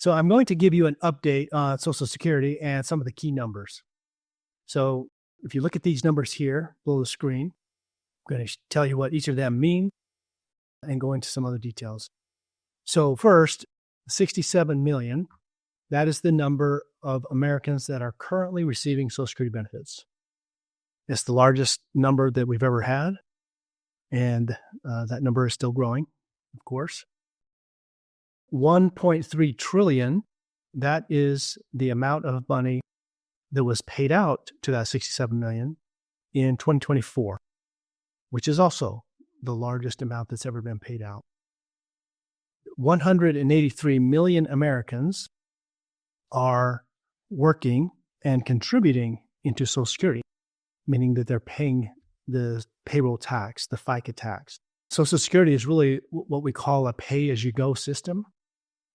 So I'm going to give you an update on Social Security and some of the key numbers. So if you look at these numbers here below the screen, I'm going to tell you what each of them mean and go into some other details. So first, 67 million, that is the number of Americans that are currently receiving Social Security benefits. It's the largest number that we've ever had, and that number is still growing, of course. 1.3 trillion, that is the amount of money that was paid out to that 67 million in 2024, which is also the largest amount that's ever been paid out. 183 million Americans are working and contributing into Social Security, meaning that they're paying the payroll tax, the FICA tax. Social Security is really what we call a pay-as-you-go system.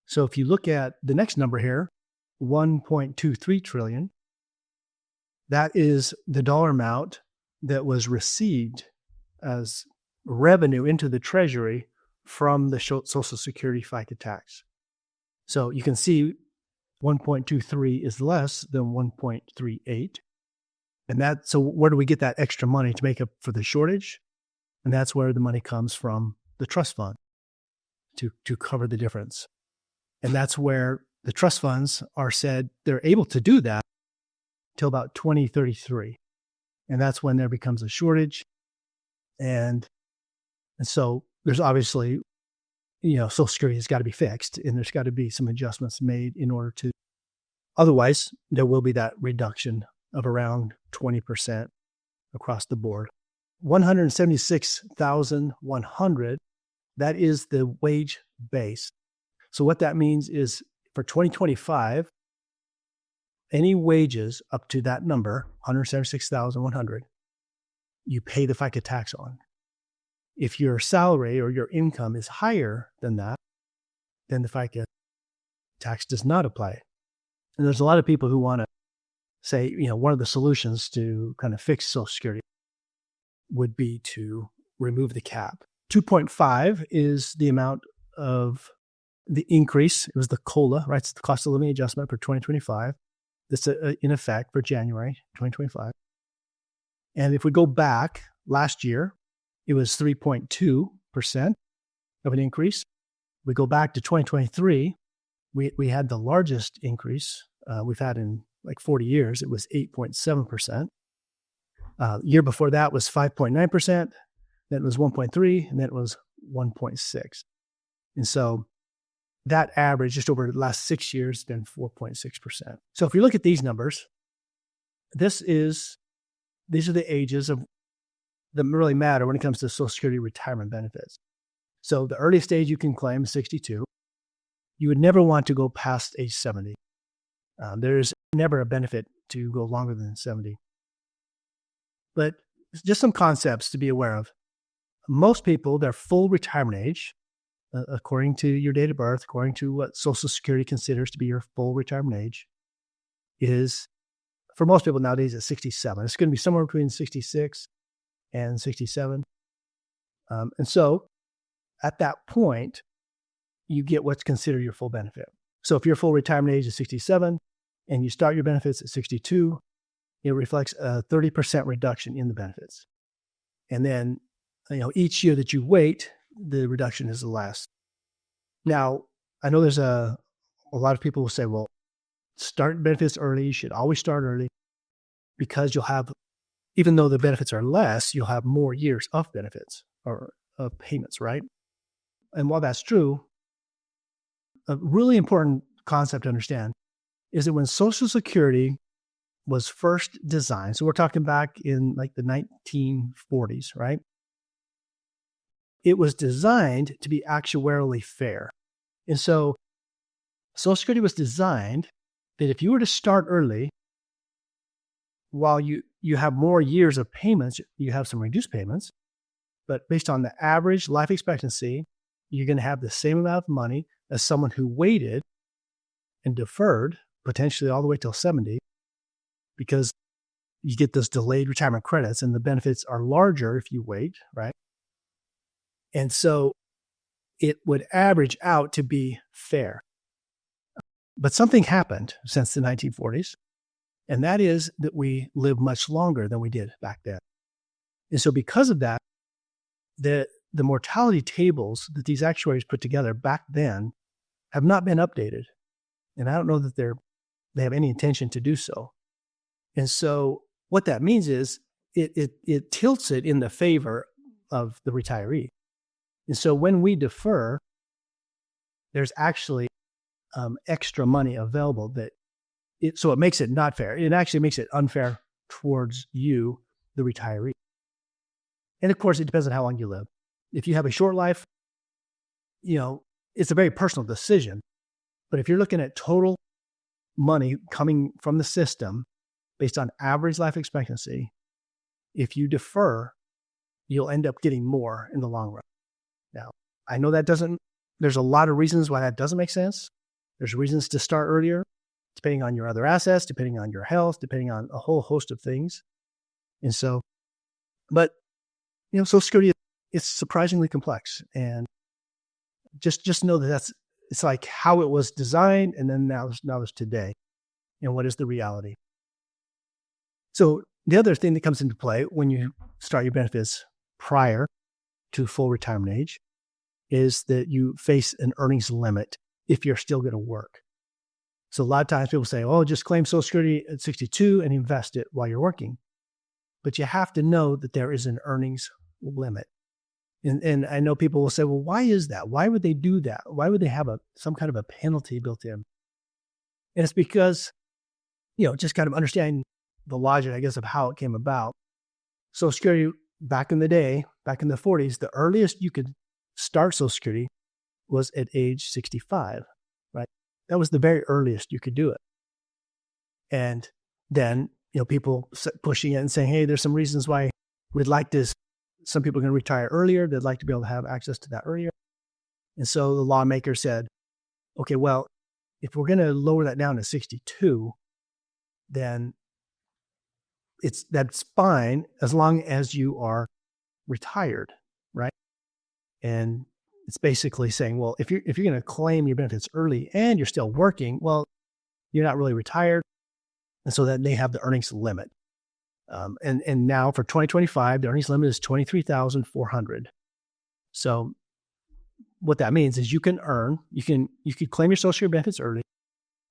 So if you look at the next number here, 1.23 trillion, that is the dollar amount that was received as revenue into the Treasury from the Social Security FICA tax. So you can see 1.23 is less than 1.38. So where do we get that extra money to make up for the shortage? And that's where the money comes from the trust fund to cover the difference. And that's where the trust funds are said they're able to do that till about 2033. And that's when there becomes a shortage. And so there's obviously, Social Security has got to be fixed, and there's got to be some adjustments made in order to, otherwise there will be that reduction of around 20% across the board. 176,100, that is the wage base. So what that means is for 2025, any wages up to that number, 176,100, you pay the FICA tax on. If your salary or your income is higher than that, then the FICA tax does not apply. And there's a lot of people who want to say, one of the solutions to kind of fix Social Security would be to remove the cap. 2.5 is the amount of the increase. It was the COLA, right? It's the cost of living adjustment for 2025. That's in effect for January 2025. And if we go back last year, it was 3.2% of an increase. We go back to 2023, we had the largest increase we've had in like 40 years. It was 8.7%. Year before that was 5.9%, then it was 1.3%, and then it was 1.6%. And so that average just over the last 6 years has been 4.6%. So if you look at these numbers, these are the ages that really matter when it comes to Social Security retirement benefits. So the earliest age you can claim is 62. You would never want to go past age 70. There's never a benefit to go longer than 70. But just some concepts to be aware of. Most people, their full retirement age, according to your date of birth, according to what Social Security considers to be your full retirement age, is, for most people nowadays, at 67. It's going to be somewhere between 66 and 67. And so at that point, you get what's considered your full benefit. So if your full retirement age is 67 and you start your benefits at 62, it reflects a 30% reduction in the benefits. And then, each year that you wait, the reduction is the less. Now, I know there's a lot of people will say, well, start benefits early. You should always start early because you'll have, even though the benefits are less, you'll have more years of benefits or of payments, right? And while that's true, a really important concept to understand is that when Social Security was first designed, so we're talking back in like the 1940s, right? It was designed to be actuarially fair. And so Social Security was designed that if you were to start early, while you have more years of payments, you have some reduced payments, but based on the average life expectancy, you're going to have the same amount of money as someone who waited and deferred potentially all the way till 70, because you get those delayed retirement credits and the benefits are larger if you wait, right? And so it would average out to be fair. But something happened since the 1940s, and that is that we live much longer than we did back then. And so because of that, the mortality tables that these actuaries put together back then have not been updated. And I don't know that they have any intention to do so. And so what that means is it tilts it in the favor of the retiree. And so when we defer, there's actually extra money available so it makes it not fair. It actually makes it unfair towards you, the retiree. And of course, it depends on how long you live. If you have a short life, it's a very personal decision. But if you're looking at total money coming from the system based on average life expectancy, if you defer, you'll end up getting more in the long run. Now, I know there's a lot of reasons why that doesn't make sense. There's reasons to start earlier, depending on your other assets, depending on your health, depending on a whole host of things. And so, but, Social Security is surprisingly complex. And just know that it's like how it was designed, and then now it's today. And what is the reality? So the other thing that comes into play when you start your benefits prior to full retirement age is that you face an earnings limit if you're still going to work. So a lot of times people say, just claim Social Security at 62 and invest it while you're working. But you have to know that there is an earnings limit. And I know people will say, well, why is that? Why would they do that? Why would they have some kind of a penalty built in? And it's because, just kind of understanding the logic, I guess, of how it came about. Social Security back in the day, back in the 40s, the earliest you could start Social Security was at age 65, right? That was the very earliest you could do it. And then, people pushing it and saying, hey, there's some reasons why we'd like this. Some people are going to retire earlier. They'd like to be able to have access to that earlier. And so the lawmaker said, okay, well, if we're going to lower that down to 62, then that's fine as long as you are retired, right? And it's basically saying, well, if you're going to claim your benefits early and you're still working, well, you're not really retired. And so then they have the earnings limit. And now for 2025, the earnings limit is $23,400. So what that means is you can claim your Social Security benefits early.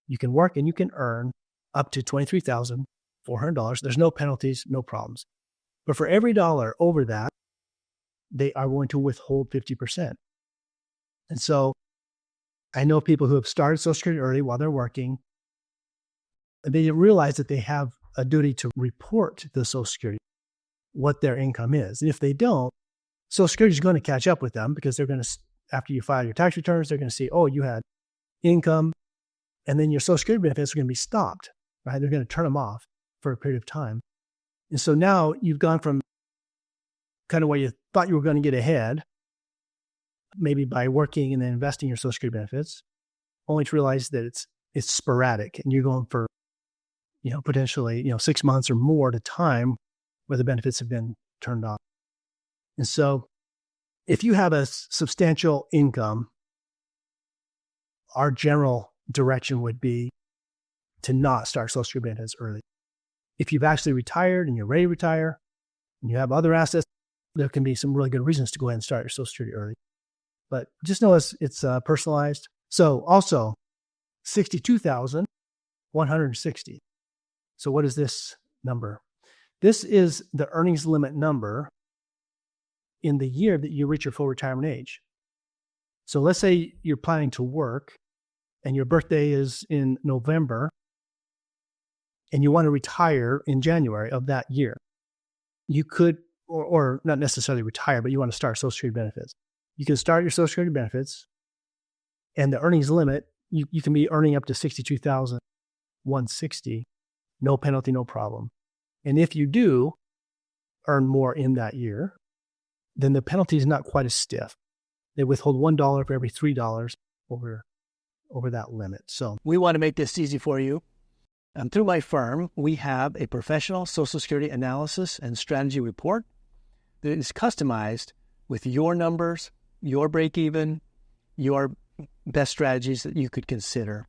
You can work and you can earn up to $23,400. There's no penalties, no problems. But for every dollar over that, they are going to withhold 50%. And so I know people who have started Social Security early while they're working, and they didn't realize that they have a duty to report to the Social Security what their income is. And if they don't, Social Security is going to catch up with them because they're going to, after you file your tax returns, they're going to see, you had income, and then your Social Security benefits are going to be stopped, right? They're going to turn them off for a period of time. And so now you've gone from kind of where you thought you were going to get ahead, maybe by working and then investing your Social Security benefits, only to realize that it's sporadic and you're going for, potentially, 6 months or more at a time where the benefits have been turned off. And so if you have a substantial income, our general direction would be to not start Social Security benefits early. If you've actually retired and you're ready to retire and you have other assets, there can be some really good reasons to go ahead and start your Social Security early. But just know it's personalized. So also 62,160. So what is this number? This is the earnings limit number in the year that you reach your full retirement age. So let's say you're planning to work and your birthday is in November and you want to retire in January of that year. You could, or not necessarily retire, but you want to start Social Security benefits. You can start your Social Security benefits and the earnings limit, you can be earning up to $62,160. No penalty, no problem. And if you do earn more in that year, then the penalty is not quite as stiff. They withhold $1 for every $3 over that limit. So we want to make this easy for you. Through my firm, we have a professional Social Security analysis and strategy report that is customized with your numbers, your break-even, your best strategies that you could consider.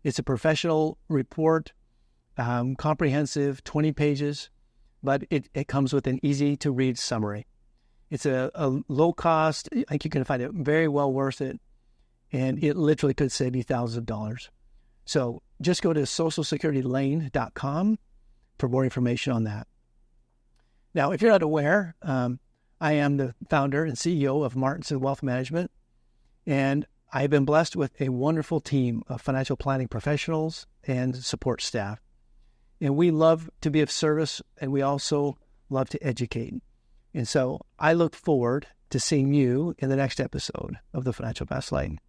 It's a professional report, comprehensive, 20 pages, but it comes with an easy-to-read summary. It's a low cost. I think you can find it very well worth it, and it literally could save you thousands of dollars. So just go to socialsecurity.lane.com for more information on that. Now, if you're not aware, I am the founder and CEO of Martinson Wealth Management, and I've been blessed with a wonderful team of financial planning professionals and support staff. And we love to be of service, and we also love to educate. And so I look forward to seeing you in the next episode of the Financial Fast Lane.